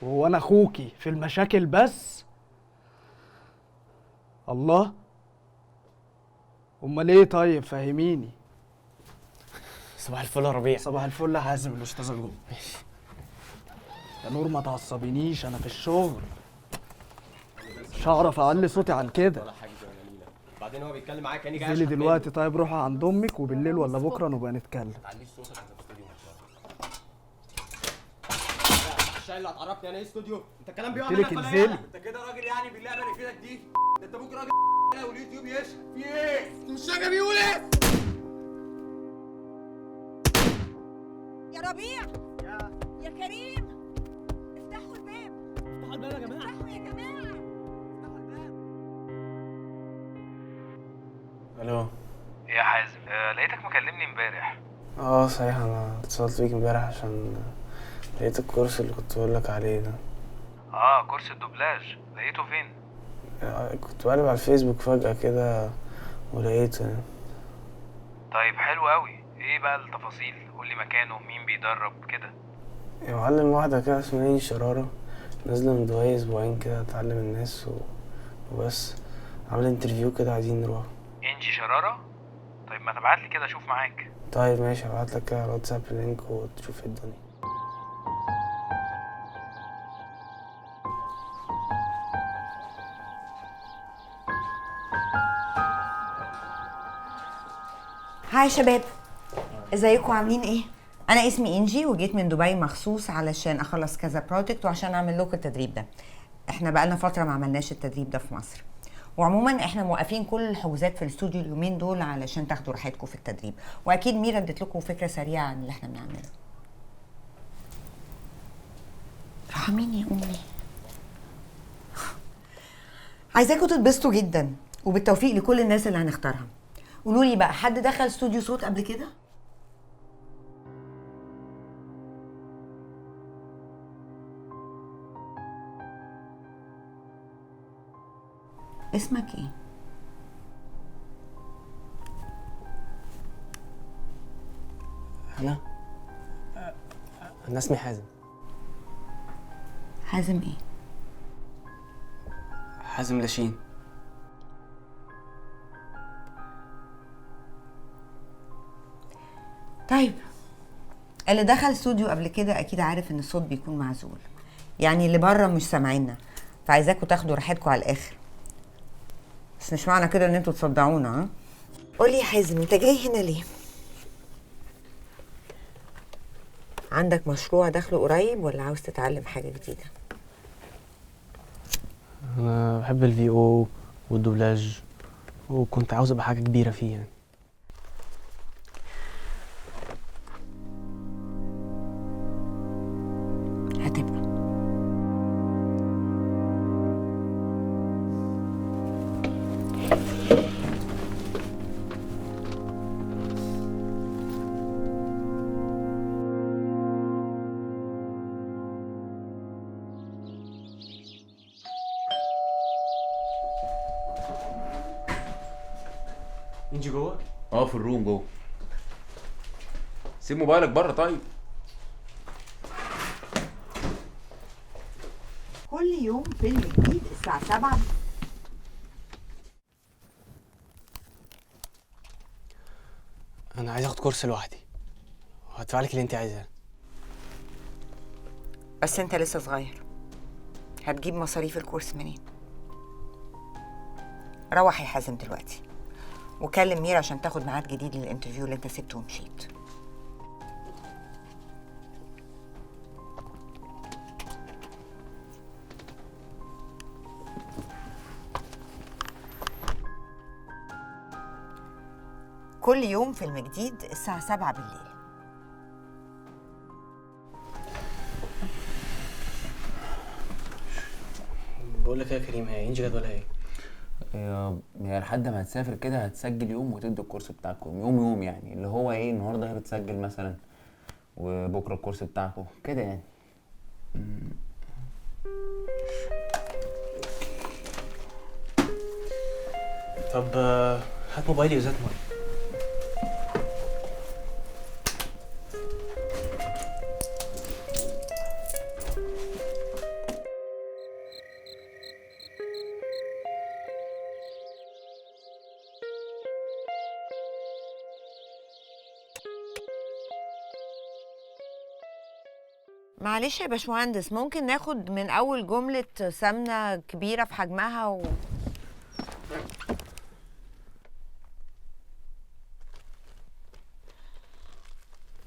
وهو انا اخوكي في المشاكل بس؟ الله. امال ايه؟ طيب فهميني. صباح الفل يا ربيع. صباح الفل يا حازم، الاستاذ جوه. ماشي يا نور ما تعصبينيش، انا في الشغل مش هعرف اعلي صوتي عن كده. ولا حاجه ولا نيله. بعدين هو بيتكلم معاك كاني جاي انزلي اشحت دلوقتي. منه. طيب روحي عند امك وبالليل ولا بكره نبقى نتكلم. ما تعليش صوتك انت في استوديو الشاي اللي هتعرفني انا ايه استوديو؟ انت الكلام بيقع قلتلك منك ولا انزلي. ايه؟ انت كده راجل يعني باللعبه اللي في ايدك دي؟ ده انت ابوك راجل واليوتيوب يشهد في ايه؟ انت مش راجل بيقول ايه؟ يا ربيع يا كريم، افتحوا الباب. افتحوا الباب يا جماعه. افتحوا يا جماعه، افتحوا الباب. الو. يا حازم، لقيتك مكلمني امبارح. صحيح، انا اتصلت بيك امبارح عشان لقيت الكورس اللي كنت بقولك عليه ده. كورس الدوبلاج لقيته فين؟ كنت بقلب على الفيسبوك فجأة كده ولقيته يعني. طيب حلو قوي. ايه بقى التفاصيل؟ قولي مكانه، مين بيدرب كده. يا معلم، واحدة كده اسمها نيني شرارة، نازلة من دبي اسبوعين كده تعلم الناس وبس. عاملة انترفيو كده، عايزين نروح. انجي شرارة؟ طيب ما تبعتلي كده اشوف معاك. طيب ماشي، هبعتلك كده على الواتساب اللينك وتشوف الدنيا. هاي شباب، ازيكم عاملين ايه؟ انا اسمي انجي وجيت من دبي مخصوص علشان اخلص كذا بروجكت وعشان اعمل لكم التدريب ده. احنا بقالنا فتره ما عملناش التدريب ده في مصر، وعموما احنا موقفين كل الحجوزات في الاستوديو اليومين دول علشان تاخدوا راحتكم في التدريب، واكيد ميرا ادت لكم فكره سريعه عن اللي احنا بنعمله. رحميني يا امي. عايزاكم تتبسطوا جدا وبالتوفيق لكل الناس اللي هنختارها. قولوا لي بقى، حد دخل استوديو صوت قبل كده؟ اسمك ايه؟ انا اسمي حازم. حازم ايه؟ حازم لاشين. طيب، اللي دخل استوديو قبل كده اكيد عارف ان الصوت بيكون معزول، يعني اللي بره مش سامعيننا، فعايزاكم تاخدوا راحتكم على الاخر، بس مش معنى كده ان انتوا تصدعونا. ها؟ قولي يا حازم، انت جاي هنا ليه؟ عندك مشروع دخله قريب ولا عاوز تتعلم حاجه جديده؟ انا بحب الفي او والدوبلاج، وكنت عاوز ابقى حاجه كبيره فيه يعني. هتبقى. انجي جوه؟ في الروم جوه. سيب موبايلك بره طيب. كل يوم فيلم جديد الساعه 7. انا عايز اخد كورس لوحدي وهدفع لك اللي انت عايزاه. بس انت لسه صغير، هتجيب مصاريف الكورس منين؟ روح يا حازم دلوقتي وكلم ميرا عشان تاخد ميعاد جديد للانترفيو اللي انت سبته ومشيت. كل يوم فيلم جديد الساعة 7 بالليل. بقول لك يا كريم، هي انجي جدولها ايه؟ هي لحد ما هتسافر كده هتسجل يوم وتدي الكورس بتاعكم يوم يعني، اللي هو ايه، النهارده هي بتسجل مثلا وبكره الكورس بتاعكم كده يعني. طب هات موبايلي وزات ميه. معلش يا باشمهندس، ممكن ناخد من اول جملة سمنة كبيرة في حجمها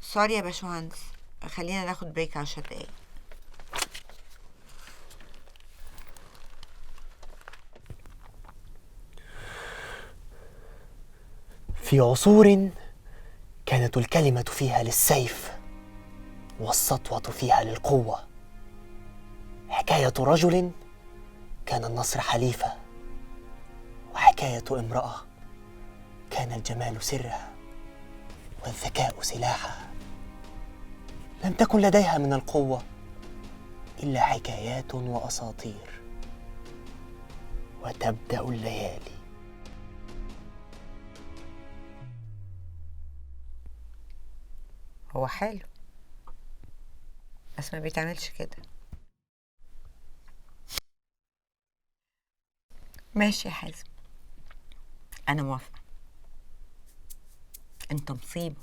سوري يا باشمهندس، خلينا ناخد بريك 10 دقايق. في عصور كانت الكلمة فيها للسيف والسطوة فيها للقوة. حكاية رجل كان النصر حليفه، وحكاية امرأة كان الجمال سرها والذكاء سلاحها. لم تكن لديها من القوة إلا حكايات وأساطير، وتبدأ الليالي. هو حلو بس ما بيتعملش كده. ماشي يا حازم، انا موافقه. انت مصيبه.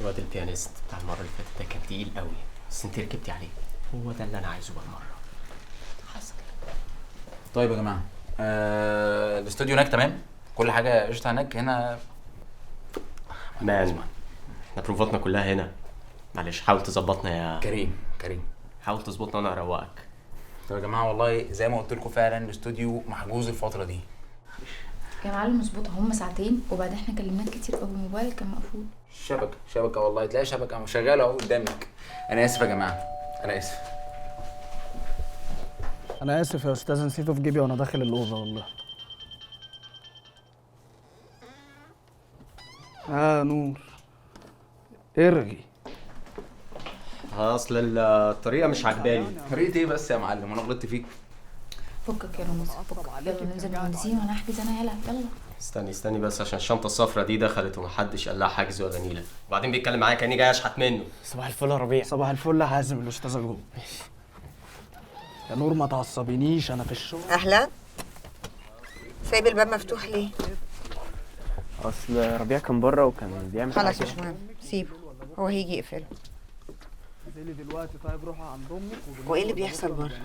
الواد البيانيست بتاع المرة اللي فاتت ده كان تقيل قوي، بس انت ركبتي عليه. هو ده اللي انا عايزه بقى المرة. حصل. طيب يا جماعه، الاستوديو هناك تمام، كل حاجه قشطه هناك. هنا مان احنا بروفاتنا كلها هنا. معلش حاول تظبطنا يا كريم. حاول تظبطنا وانا اروقك. طيب يا جماعه، والله زي ما قلت لكم فعلا الاستوديو محجوز الفتره دي. يا معلم مظبوط، هم ساعتين وبعدين احنا كلمناك كتير قوي، الموبايل كان مقفول. شبكه والله، تلاقي شبكه شغاله اهو قدامك. انا اسف يا جماعه، انا اسف. انا اسف يا استاذ، نسيته في جيبي وانا داخل الاوضه والله. نور ارغي. اصل الطريقة مش عجباني. طريقه ايه بس يا معلم؟ انا غلطت فيك؟ فكك يا رموز فكك، يلا ننزل المهندسين وانا هحجز انا. يلا استني بس عشان الشنطة الصفرا دي دخلت ومحدش قال لها حجز ولا نيلة، وبعدين بيتكلم معايا كاني جاي اشحت منه. صباح الفل يا ربيع. صباح الفل يا حازم، الاستاذه جوه. يا نور ما تعصبينيش، انا في الشغل. اهلا. سايب الباب مفتوح ليه؟ اصل ربيع كان بره وكان بيعمل خلاص مش مهم، سيبه، هو هيجي يقفله. انزلي دلوقتي طيب، روحي عند امك. وايه اللي بيحصل بره؟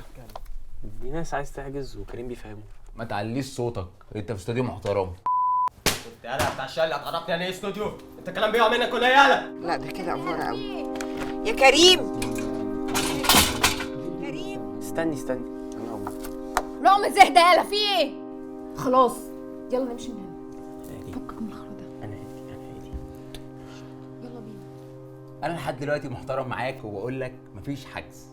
دي ناس عايز تحجز وكريم بيفهمه. ما تعليش صوتك، انت في استوديو محترم. انت يالا بتاع الشله هتعرفني يعني ايه استوديو؟ انت الكلام بيقع منك ولا ايه يالا؟ لا ده كده افوره قوي. يا كريم. استني انا اقول. رامز اهدى يالا، في ايه؟ خلاص يلا نمشي من هنا. فكك من الخرا ده. انا هادي. يلا بينا. انا لحد دلوقتي محترم معاك وبقول لك مفيش حجز.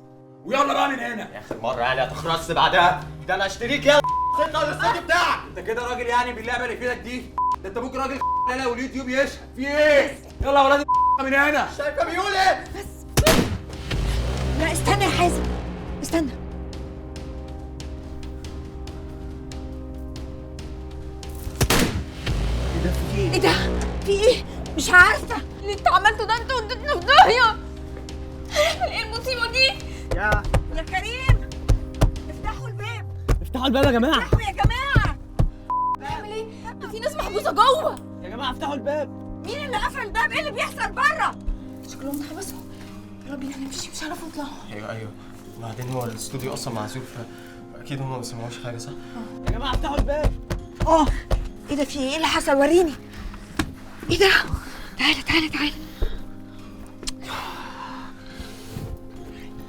ويلا بقى من هنا. اخر مره يعني هتخرس بعدها. ده انا اشتريك يا سنة الاستوديو بتاعك. انت كده راجل يعني باللعبه اللي في ايدك دي؟ ده انت ممكن راجل لا واليوتيوب يشهد. في ايه؟ يلا يا ولاد من هنا. شايفه بيقول ايه؟ لا استنى يا حازم، استنى. ايه ده؟ في ايه؟ مش عارفه. اللي انت عملته ده انت وديتنا في داهيه. هنعمل ايه المصيبه دي؟ يا كريم افتحوا الباب. افتحوا الباب يا جماعه. افتحوا يا جماعه. نعمل ايه؟ ده في ناس محبوسه جوه. يا جماعه افتحوا الباب. مين اللي قفل الباب؟ ايه اللي بيحصل بره؟ شكلهم اتحبسوا. يلا بينا نمشي، مش هنعرف نطلع. ايوه وبعدين هو الاستوديو اصلا معزول فاكيد هم ما سمعوش حاجه صح؟ يا جماعه افتحوا الباب. ايه ده؟ في ايه اللي حصل؟ وريني. ايه ده؟ تعالى تعالى تعالى.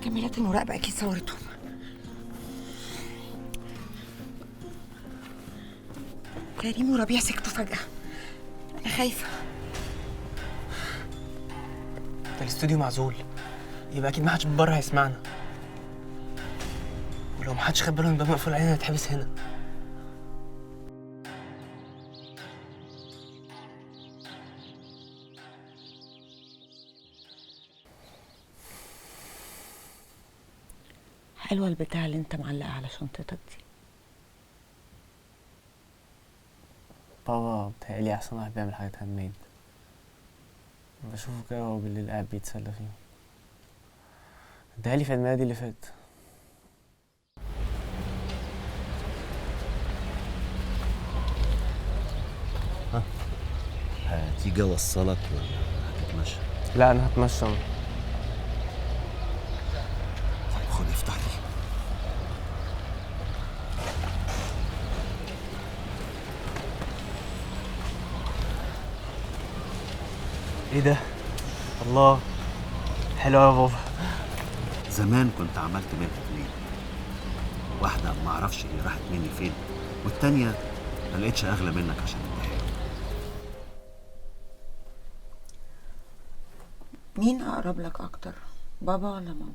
كاميرات المراقبة أكيد صورتهم. كريم وربيع سكتوا فجأة. أنا خايفة. ده الاستوديو معزول، يبقى اكيد محدش من بره هيسمعنا، ولو محدش خد باله ان الباب مقفول علينا هنتحبس هنا. حلوة البتاع اللي انت معلقة على شنطتك دي. بابا بتهيألي أحسن واحد بيعمل حاجات هاند ميد، بشوفه كده وهو بالليل قاعد بيتسلى فيه. اداهالي في عيد ميلادي اللي فات. هتيجي اوصلك ولا هتتمشى؟ لا أنا هتمشى. طيب خد افتح لي. ايه ده؟ الله، حلو يا بابا. زمان كنت عملت منها اتنين، واحدة ما اعرفش هي راحت مني فين، والتانية ما لقيتش اغلى منك عشان اديها لك. مين أقرب لك أكتر؟ بابا ولا ماما؟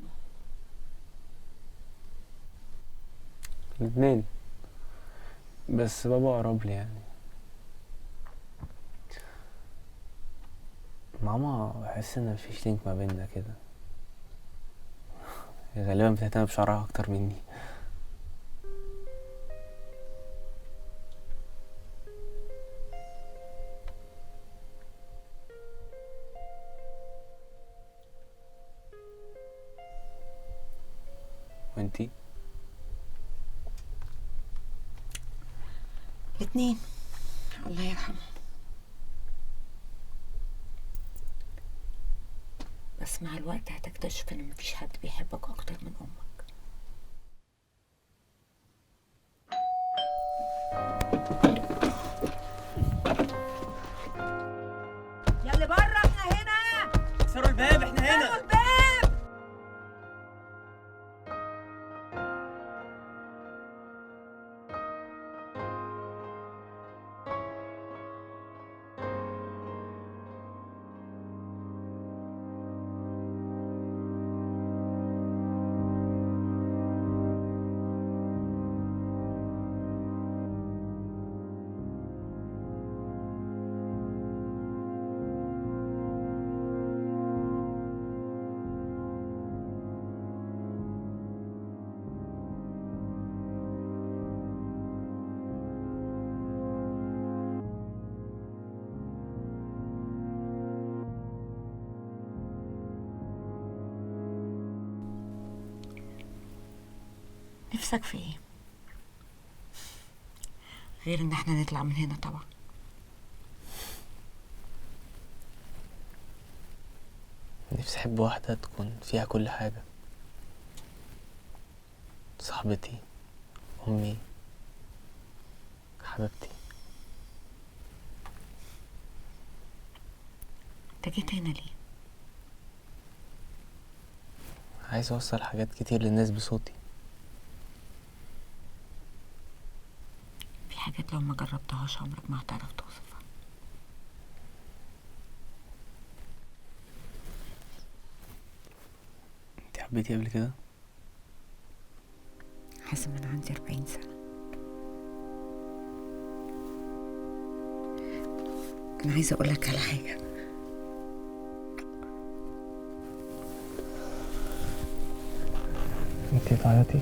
الاتنين، بس بابا قرب لي يعني. ماما بحس ان مفيش لينك ما بيننا كده، غالبا بتهتم بشعرها اكتر مني. وانتي؟ الاتنين، الله يرحمه. بس مع الوقت هتكتشف ان مفيش حد بيحبك اكتر من امك. يا اللي بره احنا هنا. اكسروا الباب، احنا هنا. اكسروا الباب. نفسك في ايه؟ غير ان احنا نطلع من هنا طبعا. نفسي احب واحدة تكون فيها كل حاجة، صاحبتي، امي، حبيبتي. انت جيت هنا ليه؟ عايز اوصل حاجات كتير للناس بصوتي. في حاجات لو ما جربتهاش عمرك ما هتعرف توصفها. انت حبيتي قبل كده؟ حاسه من عندي 40 سنة. انا عايزه اقول لك على حاجه. انت تعيطي؟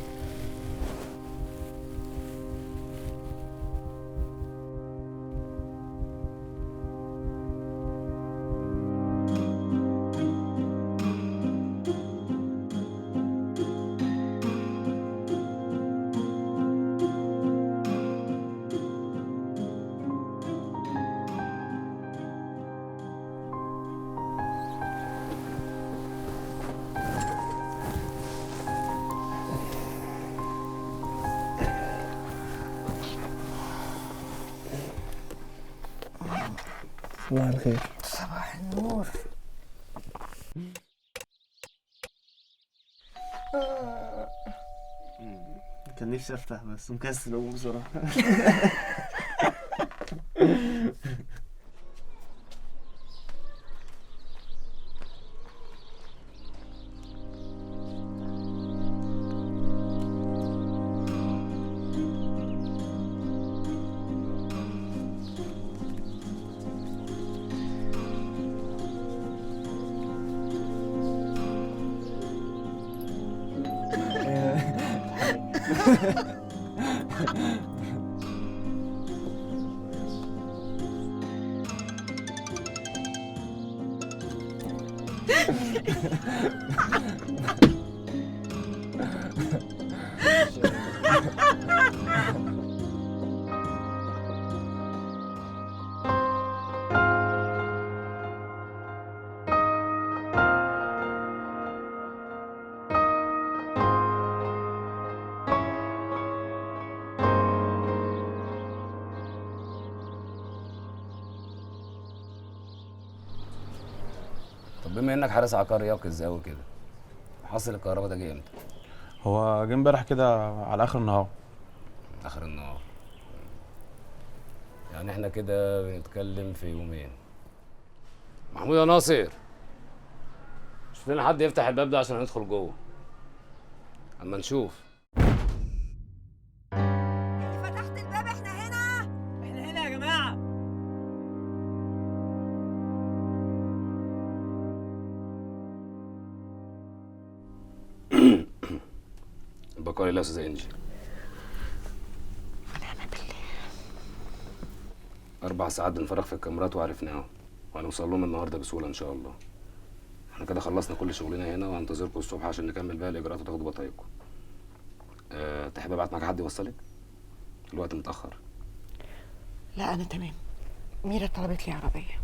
صباح الخير. صباح النور. كان نفسي افتح بس مكسل اقوم بسرعه. طب بما انك حارس عقاري يقظ قوي كده، حاصل الكهرباء ده جه امتى؟ هو جه امبارح كده على اخر النهار. اخر النهار. يعني احنا كده بنتكلم في يومين. محمود يا ناصر، شوف لنا حد يفتح الباب ده عشان ندخل جوه. اما نشوف. اللي فتحت الباب احنا هنا. احنا هنا يا جماعه. البقاء لله يا استاذ انجي. ونعم بالله. 4 ساعات بنفرغ في الكاميرات وعرفناهم، وهنوصل لهم النهارده بسهوله ان شاء الله. احنا كده خلصنا كل شغلنا هنا، وهنتظركم الصبح عشان نكمل باقي الاجراءات وتاخدوا بطايقكم. تحب ابعت معاك حد يوصلك؟ الوقت متاخر. لا انا تمام. ميرا طلبت لي عربيه.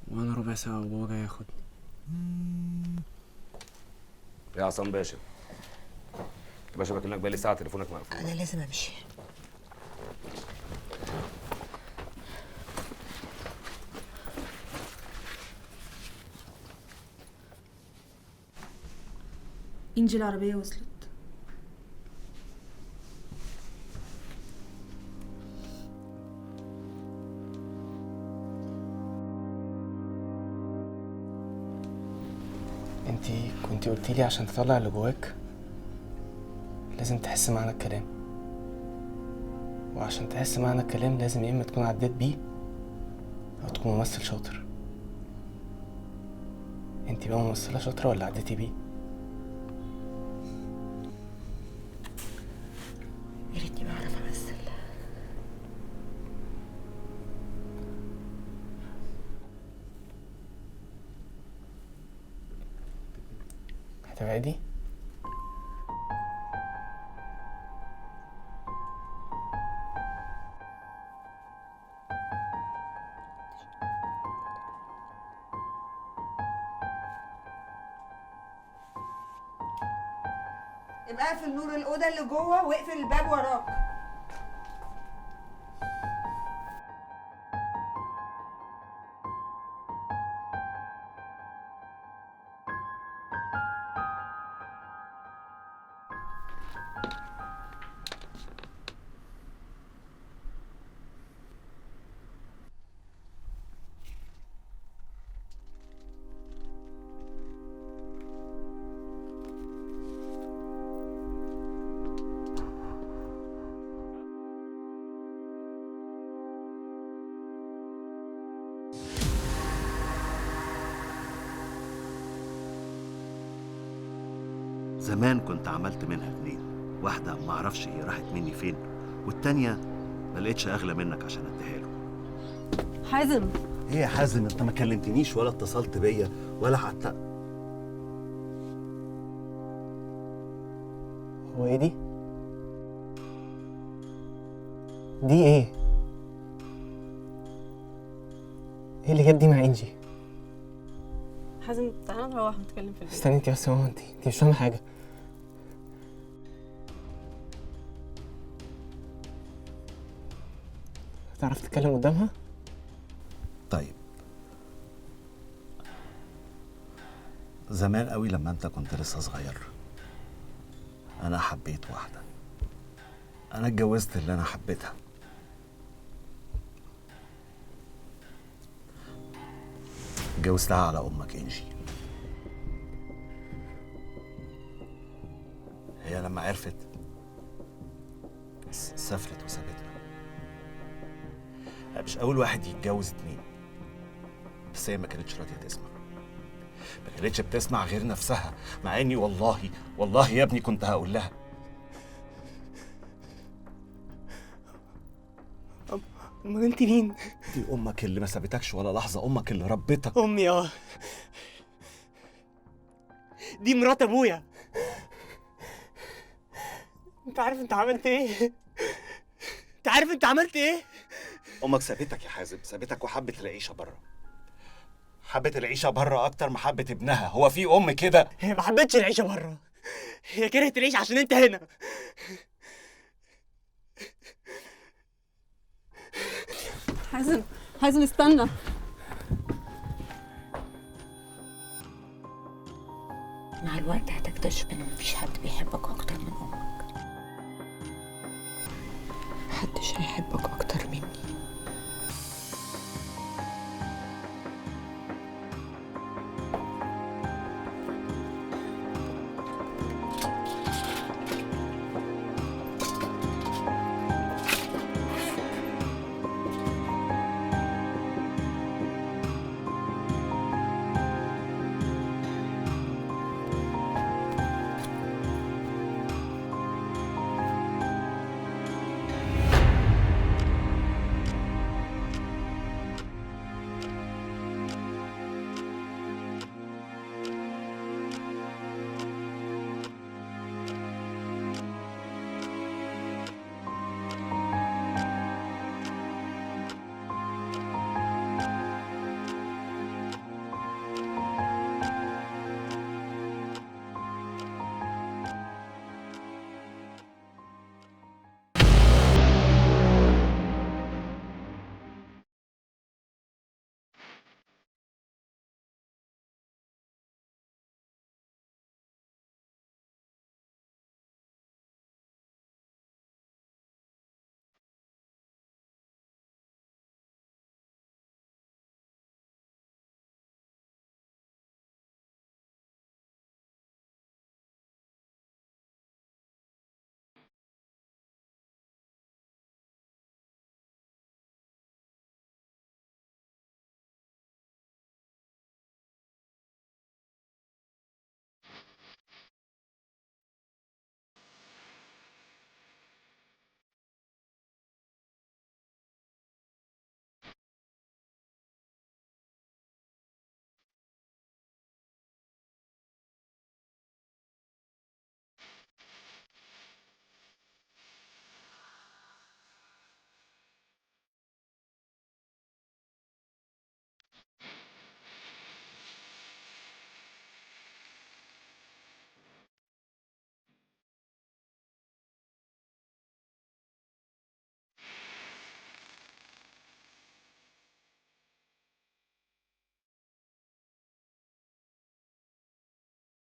وانا ربع ساعه وبابا جاي ياخدني. يا عصام باشا. يا باشا بكلمك بقالي ساعه تليفونك مقفول. انا لازم امشي. انجي العربية وصلت. انتي كنتي قلتيلي عشان تطلع اللي جواك لازم تحس معنى الكلام، وعشان تحس معنى الكلام لازم يا اما تكون عديت بيه او تكون ممثل شاطر. انتي بقى ممثلة شاطرة ولا عديتي بيه؟ يا ريتني بعرف امثل. هتبعدي؟ يبقى اقفل نور الاوضه اللي جوه واقفل الباب وراك. زمان كنت عملت منها 2، واحدة ما اعرفش هي راحت مني فين، والتانية ما لقيتش اغلى منك عشان اديها له. حازم. ايه يا حازم، انت ما كلمتنيش ولا اتصلت بيا ولا حتى. هو ايه دي؟ دي ايه؟ ايه اللي جت دي مع انجي؟ حازم تعالى نروح نتكلم في البيت. استني انتي بس يا ماما، انتي مش فاهمة حاجة. تعرف تتكلم قدامها؟ طيب، زمان قوي لما انت كنت لسه صغير انا حبيت واحدة، انا اتجوزت اللي انا حبيتها. اتجوزتها على امك انجي. هي لما عرفت سافرت وسابتنا. مش اول واحد يتجوز 2، بس هي ما كانتش راضيه تسمع، ما كانتش بتسمع غير نفسها، مع اني والله يا ابني كنت هقول لها. امال انت مين؟ دي امك اللي ما سابتكش ولا لحظه، امك اللي ربتك. امي دي مرات ابويا. انت عارف انت عملت ايه؟ انت عارف انت عملت ايه؟ امك سابتك يا حازم، سابتك وحبت العيشه بره. حبت العيشه بره اكتر ما حبت ابنها. هو في ام كده؟ هي ما حبتش العيشه بره، هي كرهت العيش عشان انت هنا. حازم استنى. مع الوقت هتكتشف ان مفيش حد بيحبك اكتر من امك. محدش هيحبك اكتر.